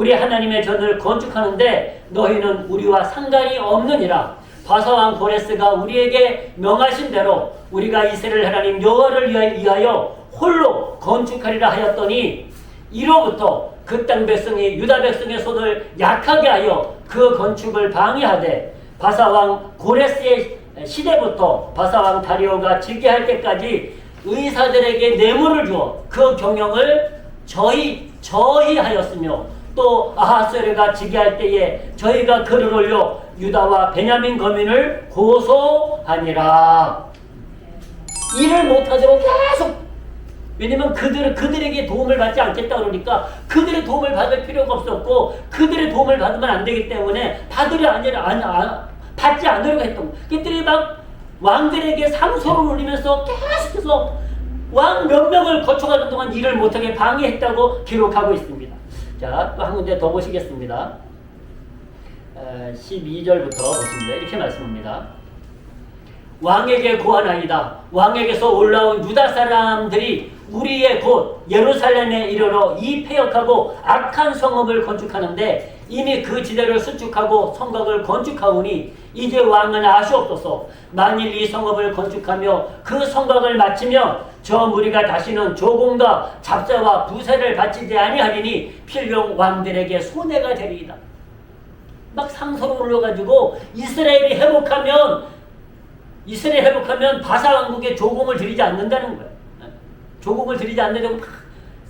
우리 하나님의 전을 건축하는데 너희는 우리와 상관이 없느니라. 바사왕 고레스가 우리에게 명하신 대로 우리가 이스라엘 하나님 여호와를 위하여 홀로 건축하리라 하였더니 이로부터 그 땅 백성이 유다 백성의 손을 약하게 하여 그 건축을 방해하되 바사왕 고레스의 시대부터 바사왕 다리오가 즉위할 때까지 의사들에게 뇌물을 주어 그 경영을 저희하였으며 또 아하스웨르가 즉위할 때에 저희가 글을 올려 유다와 베냐민 거민을 고소하니라. 일을 못하도록 계속, 왜냐면 그들에게 도움을 받지 않겠다 그러니까 그들의 도움을 받을 필요가 없었고 그들의 도움을 받으면 안 되기 때문에 받지 않으려고 했던 거예요. 그들이 막 왕들에게 상소를 올리면서 계속해서 왕 몇 명을 거쳐가는 동안 일을 못하게 방해했다고 기록하고 있습니다. 자, 또 한 군데 더 보시겠습니다. 12절부터 보십니다. 이렇게 말씀합니다. 왕에게 고하나이다. 왕에게서 올라온 유다 사람들이 우리의 곳 예루살렘에 이르러 이 패역하고 악한 성읍을 건축하는데 이미 그 지대를 수축하고 성곽을 건축하오니 이제 왕은 아시옵소서. 만일 이 성읍을 건축하며 그 성곽을 마치면 저 무리가 다시는 조공과 잡자와 부세를 바치지 아니하리니 필경 왕들에게 손해가 되리이다. 막 상소를 올려가지고 이스라엘이 회복하면 바사 왕국에 조공을 드리지 않는다는 거예요. 조공을 드리지 않는다고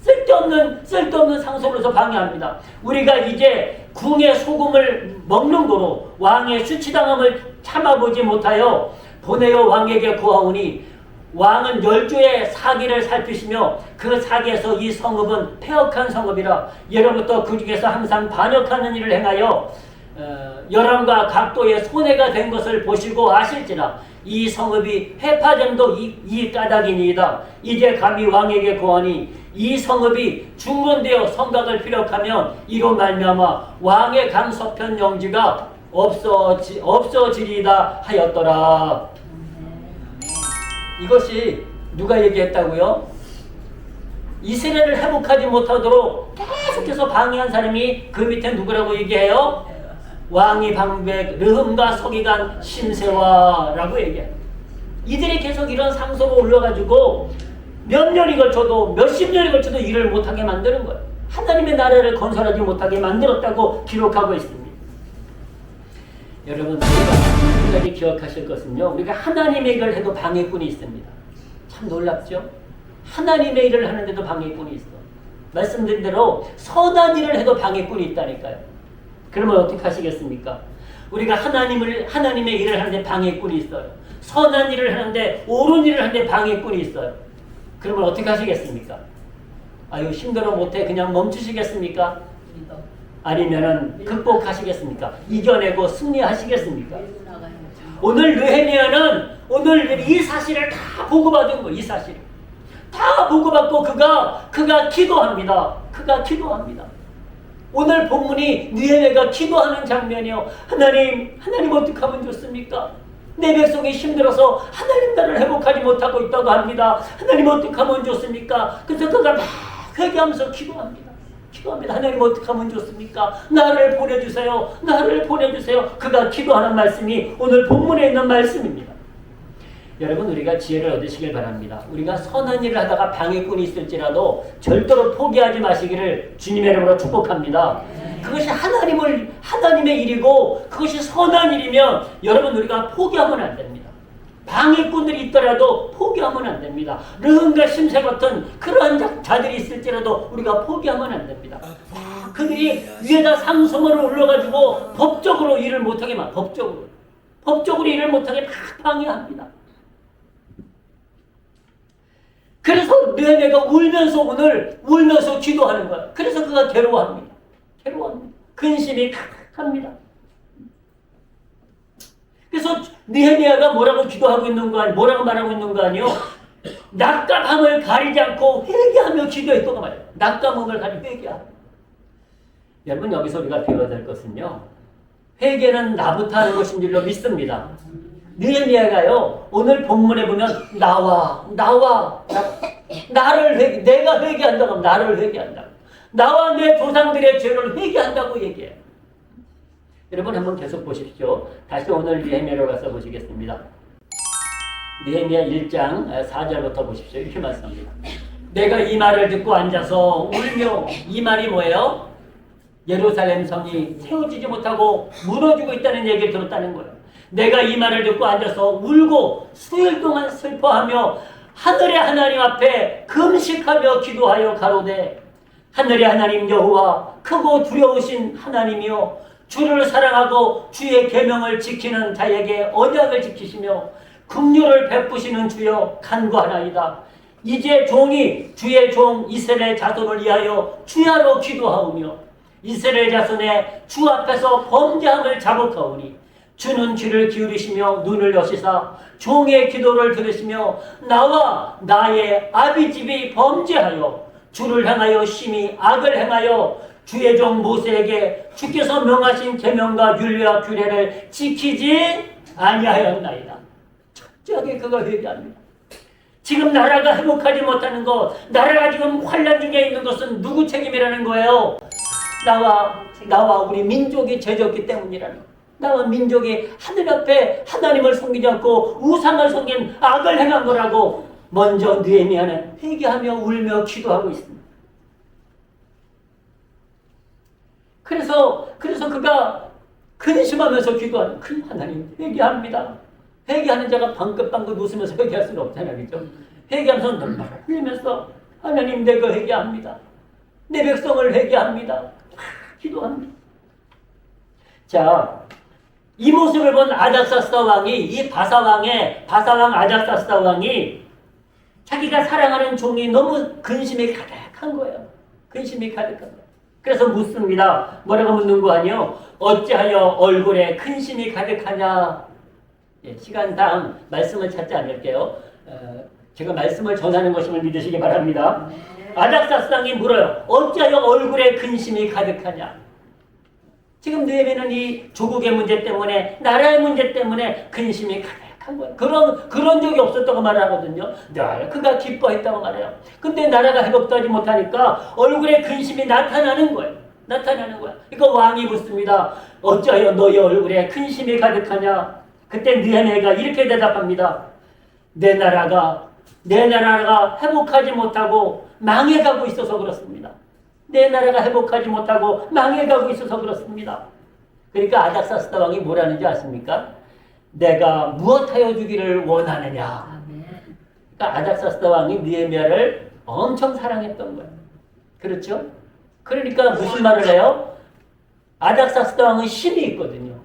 쓸데없는 상소를 해서 방해합니다. 우리가 이제 궁의 소금을 먹는 거로 왕의 수치당함을 참아보지 못하여 보내어 왕에게 구하오니 왕은 10주의 사기를 살피시며 그 사기에서 이 성읍은 패역한 성읍이라 예로부터 그 중에서 항상 반역하는 일을 행하여 열왕과 각도의 손해가 된 것을 보시고 아실지라 이 성읍이 회파됨도 이 까닭이니이다. 이제 감히 왕에게 구하니 이 성읍이 중건되어 성곽을 피력하면 이로 말미암아 왕의 강서편 영지가 없어지리다 하였더라. 이것이 누가 얘기했다고요? 이스라엘을 회복하지 못하도록 계속해서 방해한 사람이 그 밑에 누구라고 얘기해요? 왕이 방백 르흠과 서기관 심세와라고 얘기해요. 이들이 계속 이런 상소로 올려가지고 몇 년이 걸쳐도 몇십 년이 걸쳐도 일을 못하게 만드는 거예요. 하나님의 나라를 건설하지 못하게 만들었다고 기록하고 있습니다. 여러분, 우리가 한 가지 기억하실 것은요, 우리가 하나님의 일을 해도 방해꾼이 있습니다. 참 놀랍죠? 하나님의 일을 하는데도 방해꾼이 있어. 말씀드린 대로 선한 일을 해도 방해꾼이 있다니까요. 그러면 어떻게 하시겠습니까? 우리가 하나님의 일을 하는데 방해꾼이 있어요. 선한 일을 하는데, 옳은 일을 하는데 방해꾼이 있어요. 그러면 어떻게 하시겠습니까? 아유, 힘들어 못해. 그냥 멈추시겠습니까? 아니면은 극복하시겠습니까? 이겨내고 승리하시겠습니까? 오늘 느헤미야는 오늘 이 사실을 다 보고받은 거예요. 이 사실을 다 보고받고 그가 기도합니다. 오늘 본문이 느헤미야가 기도하는 장면이요. 하나님 어떻게 하면 좋습니까? 내 백성이 힘들어서 하나님 나라를 회복하지 못하고 있다고 합니다. 하나님 어떻게 하면 좋습니까? 그래서 그가 막 회개하면서 기도합니다. 하나님 어떻게 하면 좋습니까? 나를 보내주세요. 그가 기도하는 말씀이 오늘 본문에 있는 말씀입니다. 여러분, 우리가 지혜를 얻으시길 바랍니다. 우리가 선한 일을 하다가 방해꾼이 있을지라도 절대로 포기하지 마시기를 주님의 이름으로 축복합니다. 그것이 하나님의 일이고 그것이 선한 일이면 여러분, 우리가 포기하면 안 됩니다. 방해꾼들이 있더라도 포기하면 안 됩니다. 르흠과 심세 같은 그러한 자들이 있을지라도 우리가 포기하면 안 됩니다. 그들이 위에다 상소문을 올려가지고 법적으로 일을 못하게 법적으로 일을 못하게 막 방해합니다. 그래서 느헤미야가 울면서 기도하는 거야. 그래서 그가 괴로워합니다. 근심이 가득합니다. 그래서 느헤미야가 뭐라고 말하고 있는 거 아니요? 낮과 밤을 가리지 않고 회개하며 기도했다고 말해요. 낮과 밤을 가리고 회개하며. 여러분, 여기서 우리가 배워야 될 것은요, 회개는 나부터 하는 것인 줄로 믿습니다. 느헤미야가요, 오늘 본문에 보면 내가 회개한다고 하면 나를 회개한다. 나와 내 조상들의 죄를 회개한다고 얘기해요. 여러분 한번 계속 보십시오. 다시 오늘 느헤미야로 가서 보시겠습니다. 느헤미야 1장 4절부터 보십시오. 이렇게 말씀합니다. 내가 이 말을 듣고 앉아서 울며, 이 말이 뭐예요? 예루살렘 성이 세워지지 못하고 무너지고 있다는 얘기를 들었다는 거예요. 내가 이 말을 듣고 앉아서 울고 수일 동안 슬퍼하며 하늘의 하나님 앞에 금식하며 기도하여 가로되 하늘의 하나님 여호와 크고 두려우신 하나님이여 주를 사랑하고 주의 계명을 지키는 자에게 언약을 지키시며 긍휼을 베푸시는 주여 간구하나이다. 이제 종이 주의 종 이스라엘 자손을 위하여 주야로 기도하오며 이스라엘 자손의 주 앞에서 범죄함을 자복하오니 주는 귀를 기울이시며 눈을 여시사 종의 기도를 들으시며 나와 나의 아비집이 범죄하여 주를 향하여 심히 악을 행하여 주의 종 모세에게 주께서 명하신 계명과 율례와 규례를 지키지 아니하였나이다. 철저하게 그가 회개합니다. 지금 나라가 회복하지 못하는 것, 나라가 지금 환난 중에 있는 것은 누구 책임이라는 거예요? 나와 우리 민족이 죄졌기 때문이라는 거예요. 나와 민족이 하늘 앞에 하나님을 섬기지 않고 우상을 섬긴 악을 행한 거라고 먼저 느헤미야는 회개하며 울며 기도하고 있습니다. 그래서 그가 근심하면서 기도하는 큰 하나님 회개합니다. 회개하는 자가 방긋방긋 웃으면서 회개할 수는 없잖아요. 그렇죠? 회개하면서 눈물을 흘리면서 하나님 내가 회개합니다. 내 백성을 회개합니다. 기도합니다. 자, 이 모습을 본 아닥사스다 왕이, 이 바사왕 아닥사스다 왕이 자기가 사랑하는 종이 너무 근심이 가득한 거예요. 근심이 가득한 거예요. 그래서 묻습니다. 뭐라고 묻는 거 아니요? 어찌하여 얼굴에 근심이 가득하냐? 예, 시간당 말씀을 찾지 않을게요. 제가 말씀을 전하는 것임을 믿으시기 바랍니다. 아닥사스 왕이 물어요. 어찌하여 얼굴에 근심이 가득하냐? 지금 느헤미야는 이 조국의 문제 때문에, 나라의 문제 때문에 근심이 가득한 거예요. 그런 적이 없었다고 말하거든요. 늘 그가 기뻐했다고 말해요. 근데 나라가 회복되지 못하니까 얼굴에 근심이 나타나는 거예요. 그러니까 왕이 묻습니다. 어찌하여 너희 얼굴에 근심이 가득하냐? 그때 느헤미야가 이렇게 대답합니다. 내 나라가 회복하지 못하고 망해가고 있어서 그렇습니다. 내 나라가 회복하지 못하고 망해가고 있어서 그렇습니다. 그러니까 아닥사스다 왕이 뭐라는지 아십니까? 내가 무엇하여 주기를 원하느냐. 그러니까 아닥사스다 왕이 느헤미야를 엄청 사랑했던 거예요. 그렇죠? 그러니까 무슨 말을 해요? 아닥사스다 왕은 힘이 있거든요.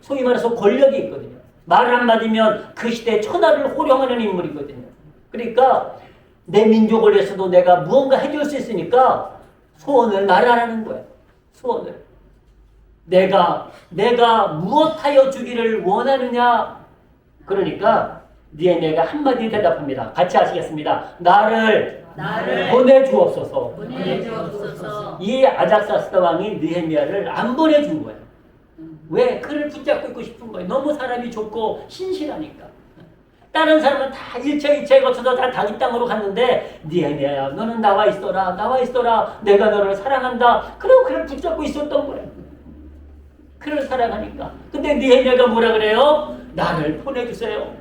소위 말해서 권력이 있거든요. 말 한마디면 그 시대에 천하를 호령하는 인물이거든요. 그러니까 내 민족을 위해서도 내가 무언가 해줄 수 있으니까 소원을 말하라는 거예요. 소원을. 내가 무엇하여 주기를 원하느냐? 그러니까 느헤미야가 한마디 대답합니다. 같이 하시겠습니다. 나를 보내주옵소서. 이 아닥사스다 왕이 느헤미야를 안 보내준 거예요. 왜? 그를 붙잡고 있고 싶은 거예요. 너무 사람이 좋고 신실하니까. 다른 사람은 다 일체 거쳐서 다 자기 땅으로 갔는데 느헤미야야 너는 나와 있어라. 내가 너를 사랑한다. 그리고 그를 붙잡고 있었던 거예요. 그를 사랑하니까. 근데 느헤미야가 뭐라 그래요? 나를 보내주세요.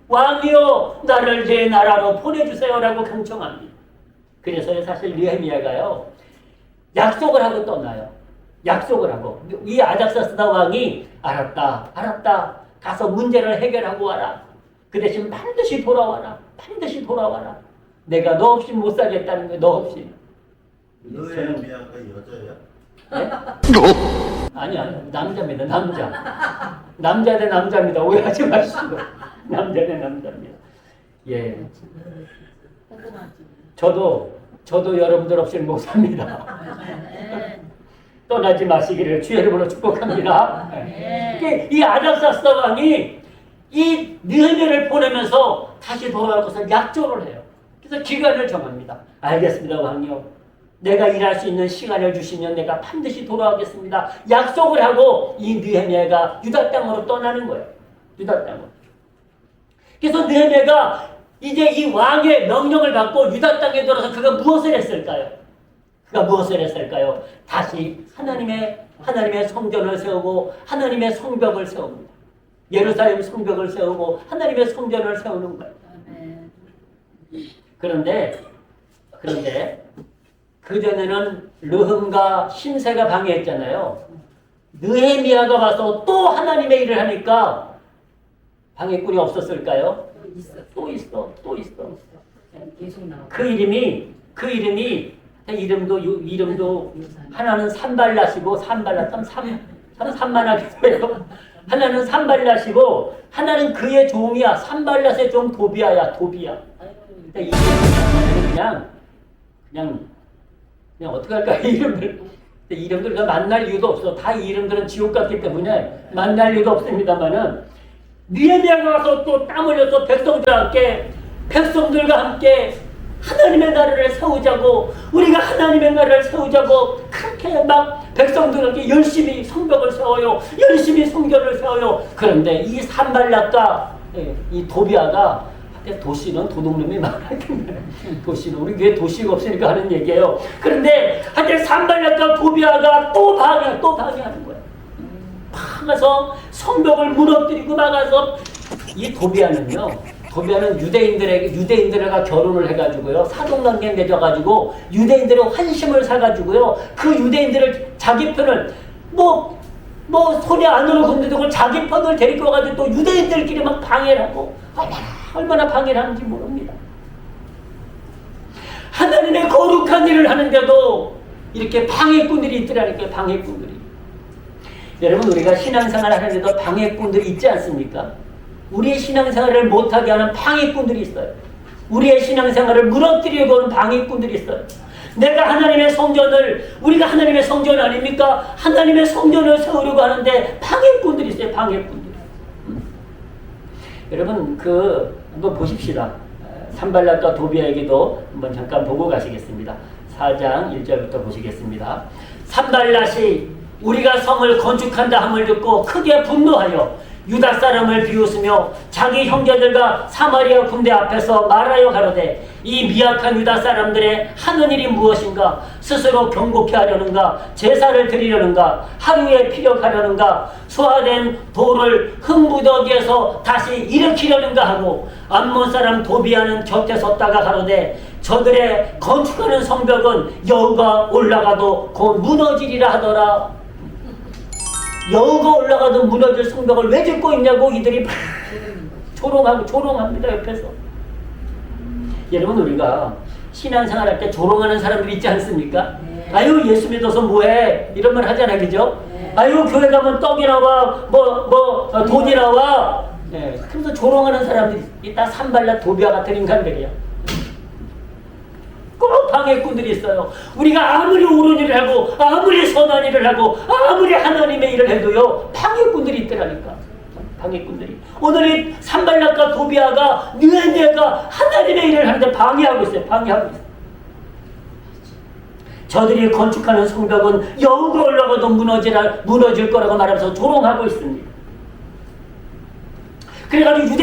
왕이여 나를 제 나라로 보내주세요라고 강청합니다. 그래서 사실 느헤미야가요 약속을 하고 떠나요. 약속을 하고 이 아닥사스다 왕이 알았다. 가서 문제를 해결하고 와라. 그 대신 반드시 돌아와라. 내가 너 없이 못 살겠다는 거야. 너 없이. 느헤미야가 여자야? 네? 아니야. 남자입니다. 남자 대 남자입니다. 오해하지 마시고. 남자 대 남자입니다. 예. 저도 여러분들 없이 못 삽니다. 떠나지 마시기를 주의 이름으로 축복합니다. 이 아닥사스다 왕이 이 느헤미야를 보내면서 다시 돌아올 것을 약속을 해요. 그래서 기간을 정합니다. 알겠습니다, 왕이요. 내가 일할 수 있는 시간을 주시면 내가 반드시 돌아오겠습니다. 약속을 하고 이 느헤미야가 유다 땅으로 떠나는 거예요. 유다 땅으로. 그래서 느헤미야가 이제 이 왕의 명령을 받고 유다 땅에 들어서 그가 무엇을 했을까요? 그러니까 무엇을 했을까요? 다시 하나님의 성전을 세우고 하나님의 성벽을 세웁니다. 예루살렘 성벽을 세우고 하나님의 성전을 세우는 거예요. 그런데 그전에는 르흠과 심세가 방해했잖아요. 느헤미야가 와서 또 하나님의 일을 하니까 방해꾼이 없었을까요? 또 있어. 계속 나와. 그 이름이 이름도 하나는 산발랏이고 산발랏 참 산만하겠어요. 하나는 산발랏이고 하나는 그의 종이야. 산발랏의 종 도비야야. 도비야. 이 그냥 어떻게 할까 이름들과 만날 이유도 없어. 다 이 이름들은 지옥 같기 때문에 만날 이유도 없습니다만은 느헤미야가 와서 또 땀 흘려서 백성들과 함께 하나님의 나라를 세우자고 우리가 하나님의 나라를 세우자고 그렇게 막 백성들에게 열심히 성벽을 세워요. 열심히 성전을 세워요. 그런데 이 산발랏과 이 도비야가 도시는 도둑놈이 많았겠네. 도시는 우리 교회 도시가 없으니까 하는 얘기예요. 그런데 한때 산발랏과 도비야가 또 방해하는 거예요. 막아서 성벽을 무너뜨리고 막아서 이 도비야는 유대인들과 결혼을 해가지고요. 사돈관계 맺어가지고 유대인들의 환심을 사가지고요. 그 유대인들을 자기 편을 뭐 손에 안으로 건드리고 자기 편을 데리고 와가지고 또 유대인들끼리 막 방해를 하고 얼마나 방해를 하는지 모릅니다. 하나님의 거룩한 일을 하는데도 이렇게 방해꾼들이 있더라니까요. 방해꾼들이. 여러분 우리가 신앙생활을 하는데도 방해꾼들이 있지 않습니까? 우리의 신앙생활을 못하게 하는 방해꾼들이 있어요. 우리의 신앙생활을 무너뜨리려고 하는 방해꾼들이 있어요. 우리가 하나님의 성전 아닙니까? 하나님의 성전을 세우려고 하는데 방해꾼들이 있어요. 방해꾼들이. 여러분 한번 보십시다. 산발랏과 도비야에게도 한번 잠깐 보고 가시겠습니다. 4장 1절부터 보시겠습니다. 산발랏이 우리가 성을 건축한다 함을 듣고 크게 분노하여 유다 사람을 비웃으며 자기 형제들과 사마리아 군대 앞에서 말하여 가로되 이 미약한 유다 사람들의 하는 일이 무엇인가? 스스로 경고케 하려는가? 제사를 드리려는가? 하루에 피력하려는가? 소화된 돌을 흙무더기에서 다시 일으키려는가 하고 암몬 사람 도비야는 곁에 섰다가 가로되 저들의 건축하는 성벽은 여우가 올라가도 곧 무너지리라 하더라. 여우가 올라가도 무너질 성벽을 왜 짓고 있냐고 이들이 조롱합니다. 옆에서. 여러분 우리가 신앙생활할 때 조롱하는 사람들이 있지 않습니까? 네. 아유 예수 믿어서 뭐해 이런 말 하잖아요. 그죠? 네. 아유 교회 가면 떡이 나와 돈이 나와. 네. 그래서 조롱하는 사람들이 있다. 산발랏 도비야 같은 인간들이야. 꼭 방해꾼들이 있어요. 우리가 아무리 옳은 일을 하고 아무리 선한 일을 하고 아무리 하나님의 일을 해도요 방해꾼들이 있더라니까. 방해꾼들이. 오늘 이 산발랏과 도비야가 느헤미야가 하나님의 일을 하는데 방해하고 있어요. 저들이 건축하는 성벽은 여우가 올라가도 무너질 거라고 말하면서 조롱하고 있습니다. 그래가지고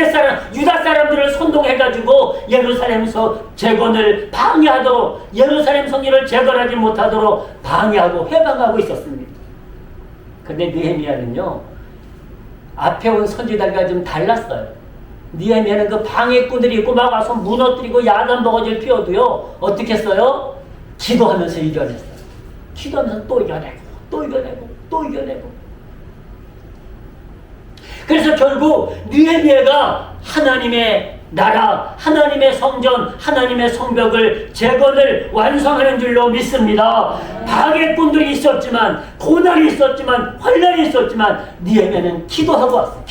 유다 사람들을 선동해가지고 예루살렘서 재건을 방해하도록 예루살렘 성전을 재건하지 못하도록 방해하고 해방하고 있었습니다. 근데 느헤미야는요 앞에 온 선지자들과 좀 달랐어요. 느헤미야는 그 방해꾼들이 있고 막 와서 무너뜨리고 야단 버거지를 피워도요 어떻게 했어요? 기도하면서 이겨냈어요. 기도하면서 또 이겨내고 그래서 결국 느헤미야가 하나님의 나라, 하나님의 성전, 하나님의 성벽을 재건을 완성하는 줄로 믿습니다. 방해꾼들이 있었지만 고난이 있었지만 환난이 있었지만 느헤미야는 기도하고 왔어요.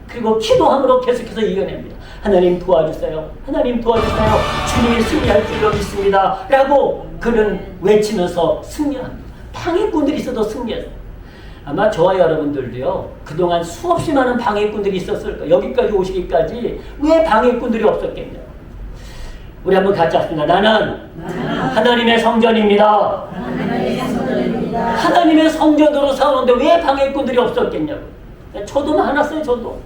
그리고 기도함으로 계속해서 이겨냅니다. 하나님 도와주세요. 주님이 승리할 줄로 믿습니다. 라고 그는 외치면서 승리합니다. 방해꾼들이 있어도 승리했어요. 아마 저와 여러분들도요 그동안 수없이 많은 방해꾼들이 있었을 거예요. 여기까지 오시기까지 왜 방해꾼들이 없었겠냐. 우리 한번 같이 합시다. 나는 하나님의 성전입니다. 하나님의 성전으로 사오는데 왜 방해꾼들이 없었겠냐고. 저도 많았어요. 저도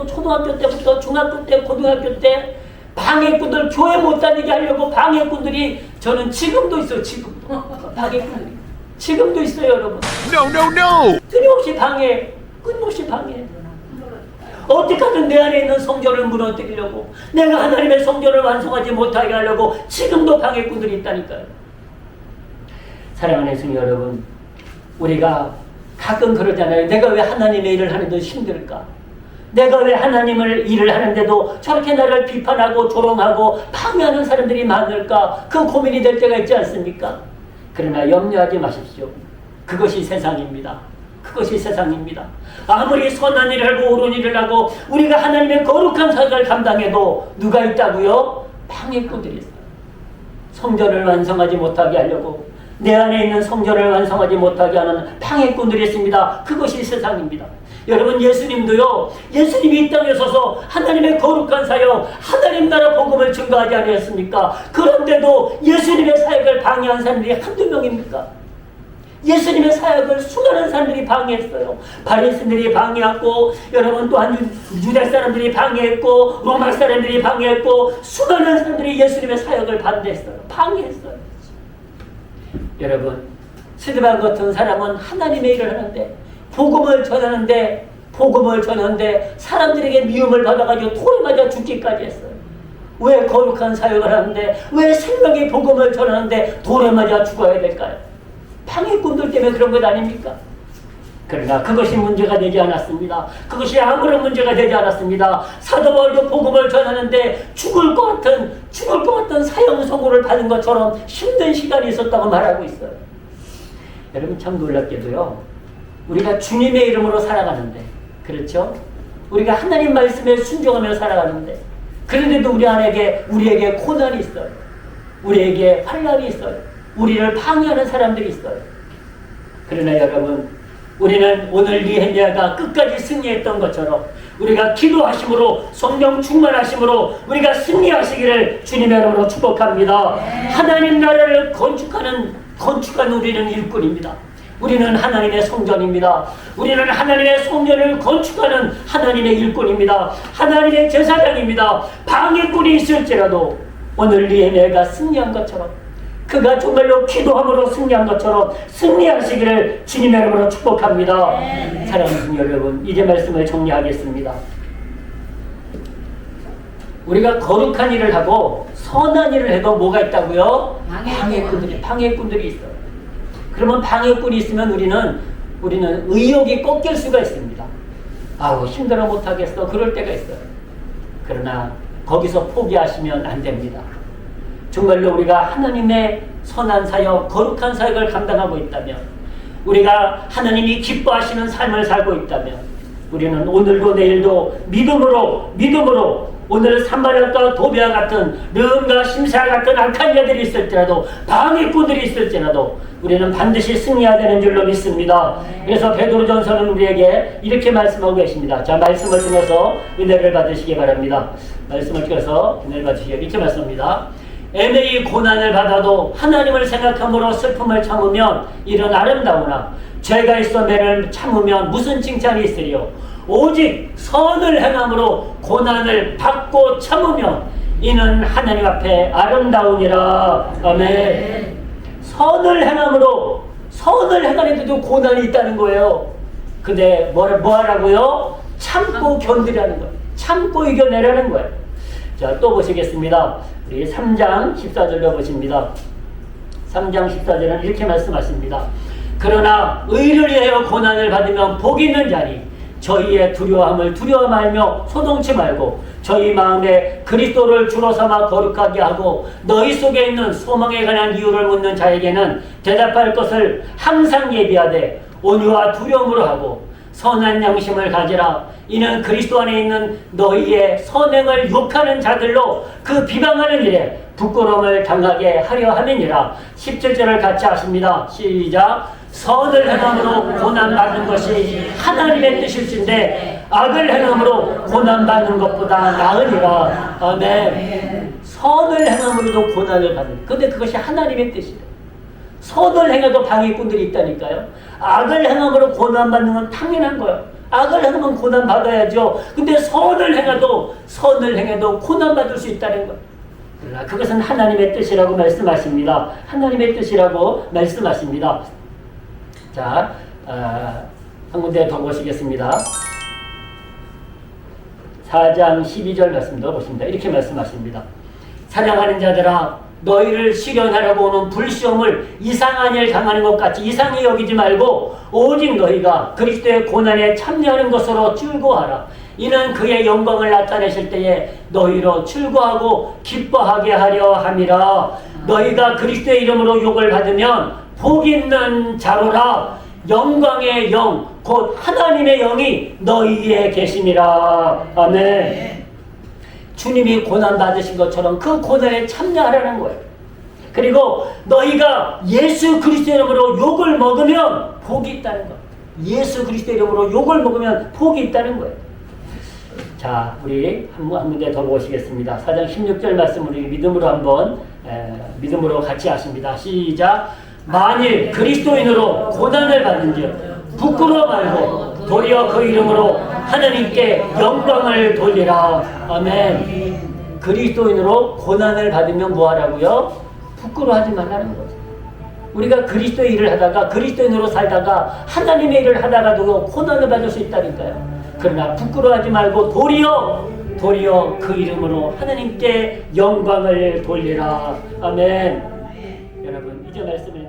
초등학교 때부터 중학교 때 고등학교 때 방해꾼들 교회 못 다니게 하려고 방해꾼들이 저는 지금도 있어요. 지금도. 방해꾼들이. 지금도 있어요, 여러분. No, no, no! 끊임없이 방해. 끊임없이 방해. 어떻게 하든 내 안에 있는 성전을 무너뜨리려고, 내가 하나님의 성전을 완성하지 못하게 하려고 지금도 방해꾼들이 있다니까요. 사랑하는 성도 여러분, 우리가 가끔 그러잖아요. 내가 왜 하나님의 일을 하는데 힘들까? 내가 왜 하나님을 일을 하는데도 저렇게 나를 비판하고 조롱하고 방해하는 사람들이 많을까? 그 고민이 될 때가 있지 않습니까? 그러나 염려하지 마십시오. 그것이 세상입니다. 그것이 세상입니다. 아무리 선한 일을 하고 옳은 일을 하고 우리가 하나님의 거룩한 사역을 감당해도 누가 있다고요? 방해꾼들이 있어요. 성전을 완성하지 못하게 하려고, 내 안에 있는 성전을 완성하지 못하게 하는 방해꾼들이 있습니다. 그것이 세상입니다. 여러분, 예수님도요, 예수님이 이 땅에 서서 하나님의 거룩한 사역, 하나님 나라 복음을 증거하지 않았습니까? 그런데도 예수님의 사역을 방해한 사람들이 한두 명입니까? 예수님의 사역을 수많은 사람들이 방해했어요. 바리새인들이 방해했고, 여러분 또한 유대 사람들이 방해했고, 로마 사람들이 방해했고, 수많은 사람들이 예수님의 사역을 반대했어요. 방해했어요. 여러분, 스데반 같은 사람은 하나님의 일을 하는데, 복음을 전하는데 사람들에게 미움을 받아가지고 돌에 맞아 죽기까지 했어요. 왜 거룩한 사역을 하는데, 왜 생명의 복음을 전하는데 돌에 맞아 죽어야 될까요? 방해꾼들 때문에 그런 것 아닙니까? 그러나 그것이 문제가 되지 않았습니다. 그것이 아무런 문제가 되지 않았습니다. 사도 바울도 복음을 전하는데 죽을 것 같은 사형 선고를 받은 것처럼 힘든 시간이 있었다고 말하고 있어요. 여러분, 참 놀랍게도요, 우리가 주님의 이름으로 살아가는데, 그렇죠? 우리가 하나님 말씀에 순종하며 살아가는데, 그런데도 우리에게 고난이 있어요. 우리에게 환난이 있어요. 우리를 방해하는 사람들이 있어요. 그러나 여러분, 우리는 오늘 느헤미야가 끝까지 승리했던 것처럼 우리가 기도하심으로, 성령 충만하심으로 우리가 승리하시기를 주님의 이름으로 축복합니다. 하나님 나라를 건축한 우리는 일꾼입니다. 우리는 하나님의 성전입니다. 우리는 하나님의 성전을 건축하는 하나님의 일꾼입니다. 하나님의 제사장입니다. 방해꾼이 있을지라도 오늘 느헤미야가 승리한 것처럼, 그가 정말로 기도함으로 승리한 것처럼 승리하시기를 주님의 이름으로 축복합니다. 사랑하는 여러분, 이제 말씀을 정리하겠습니다. 우리가 거룩한 일을 하고 선한 일을 해도 뭐가 있다고요? 방해꾼들이 있어요. 그러면 방해꾼이 있으면 우리는 의욕이 꺾일 수가 있습니다. 아우, 힘들어 못하겠어. 그럴 때가 있어요. 그러나 거기서 포기하시면 안 됩니다. 정말로 우리가 하나님의 선한 사역, 거룩한 사역을 감당하고 있다면, 우리가 하나님이 기뻐하시는 삶을 살고 있다면, 우리는 오늘도 내일도 믿음으로 오늘 산마리아과 도비아 같은, 르음과 심사 같은 악한 자들이 있을지라도, 방해꾼들이 있을지라도 우리는 반드시 승리해야 되는 줄로 믿습니다. 그래서 베드로전서는 우리에게 이렇게 말씀하고 계십니다. 자, 말씀을 통해서 은혜를 받으시기 바랍니다. 말씀을 통해서 은혜를 받으시기 이렇게 말씀합니다. 애매히 고난을 받아도 하나님을 생각함으로 슬픔을 참으면 이런 아름다우나, 죄가 있어 매를 참으면 무슨 칭찬이 있으리요? 오직 선을 행함으로 고난을 받고 참으면 이는 하나님 앞에 아름다우니라. 아멘. 선을 행하는데도 고난이 있다는 거예요. 근데 뭐 하라고요? 참고 견디라는 거예요. 참고 이겨내라는 거예요. 자, 또 보시겠습니다. 우리 3장 14절로 보십니다. 3장 14절은 이렇게 말씀하십니다. 그러나 의를 위하여 고난을 받으면 복이 있는 자니 저희의 두려움을 두려워 말며 소동치 말고 저희 마음에 그리스도를 주로 삼아 거룩하게 하고 너희 속에 있는 소망에 관한 이유를 묻는 자에게는 대답할 것을 항상 예비하되 온유와 두려움으로 하고 선한 양심을 가지라. 이는 그리스도 안에 있는 너희의 선행을 욕하는 자들로 그 비방하는 일에 부끄러움을 당하게 하려 함이니라. 17절을 같이 하십니다. 시작. 선을 행함으로 고난받는 것이 하나님의 뜻일진데 악을 행함으로 고난받는 것보다 나으니라. 아멘. 선을 행함으로도 고난을 받는, 근데 그것이 하나님의 뜻이에요. 선을 행해도 방해꾼들이 있다니까요. 악을 행함으로 고난받는 건 당연한 거예요. 악을 행하면 고난받아야죠. 근데 선을 행해도 고난받을 수 있다는 거예요. 그러나 그것은 하나님의 뜻이라고 말씀하십니다. 하나님의 뜻이라고 말씀하십니다. 자, 한 군데 더 보시겠습니다. 4장 12절 말씀도 보십니다. 이렇게 말씀하십니다. 사랑하는 자들아, 너희를 시련하려고 오는 불시험을 이상한 일 당하는 것 같이 이상히 여기지 말고 오직 너희가 그리스도의 고난에 참여하는 것으로 즐거워하라. 이는 그의 영광을 나타내실 때에 너희로 즐거워하고 기뻐하게 하려 함이라. 너희가 그리스도의 이름으로 욕을 받으면 복 있는 자로라. 영광의 영 곧 하나님의 영이 너희에 계심이라. 아멘. 주님이 고난 받으신 것처럼 그 고난에 참여하라는 거예요. 그리고 너희가 예수 그리스도 이름으로 욕을 먹으면 복이 있다는 거예요. 예수 그리스도 이름으로 욕을 먹으면 복이 있다는 거예요. 자, 우리 한 문제 더 보시겠습니다. 4장 16절 말씀 우리 믿음으로 한번 믿음으로 같이 하십니다. 시작. 만일 그리스도인으로 고난을 받은즉 부끄러워 말고 도리어 그 이름으로 하나님께 영광을 돌리라. 아멘. 그리스도인으로 고난을 받으면 뭐하라고요? 부끄러워하지 말라는 거죠. 우리가 그리스도의 일을 하다가 그리스도인으로 살다가 하나님의 일을 하다가도 고난을 받을 수 있다니까요. 그러나 부끄러워하지 말고 도리어 그 이름으로 하나님께 영광을 돌리라. 아멘. 여러분, 이제 말씀을